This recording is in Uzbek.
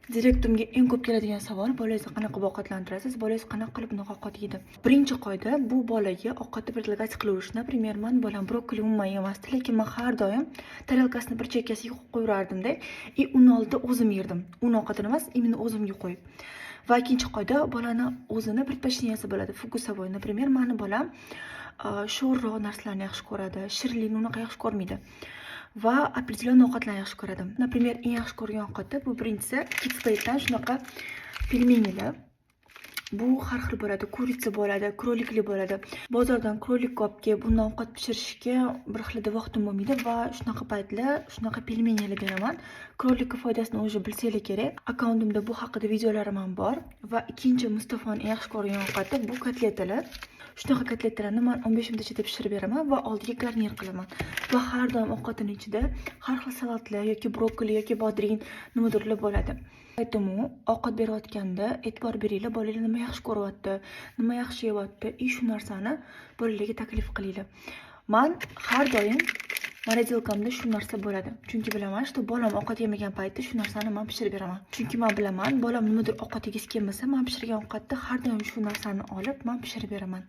Direktimga eng ko'p keladigan savol: bolangizni qanaqa ovqatlantirasiz? Bolangiz qanaqa qilib bunaqa ovqat yeydi? Birinchi qoida bu bolaga ovqatni predлагать qilaverish. Например, men bolam brokkoli umuman yemasdi, lekin men har doim tarelkasini bir chekkasiga qo'yaverardim-da, uni oldida o'zim yerdim. Uni ovqatini emas, именно o'zimga qo'yib. Va ikkinchi qoida, bolani o'zini предпочтенияsi bo'ladi, вкусовой. Например, meni bolam sho'rroq narsalarni yaxshi ko'radi, shirinlikni unaqa yaxshi ko'rmaydi. Va определенный ovqatlarni yaxshi ko'radi. Например, eng yaxshi ko'rgan ovqati bu birinchisi Kidspace'dan shunaqa pelmenilar. Bu har xil bo'ladi, kuritsa bo'ladi, krolikli bo'ladi. Bozordan krolik olib kelib, bundan ovqat pishirishga bir xilda vaqtim bo'lmaydi va shunaqa paytlar shunaqa pelmenilar beraman. Krolikka foydasini o'zi bilsanglar kerak. Akkauntimda bu haqida videolarim ham bor. Va ikkinchi Mustafoning eng yaxshi ko'rgan ovqati bu kotletalar. Shunaqa kotletlarni men 15 minutda pishirib beraman va oldiga garnir qilaman. Va har doim ovqatining ichida har xil salatlar yoki brokkoli yoki bodring nimadirlar bo'ladi. Aytdim, ovqat berayotganda e'tibor beringlar, bolalar nima yaxshi ko'ryapti, nima yaxshi yeyapti, shu narsani bolalarga taklif qilinglar. Men har doim Monodelkamda shu narsa bo'ladi. Chunki bilaman, что bolam ovqat yemagan paytda shu narsani men pishirib beraman. Chunki men bilaman, bolam nimadir ovqat yegisi kelmasa, men pishirgan ovqatda har doim shu narsani olib men pishirib beraman.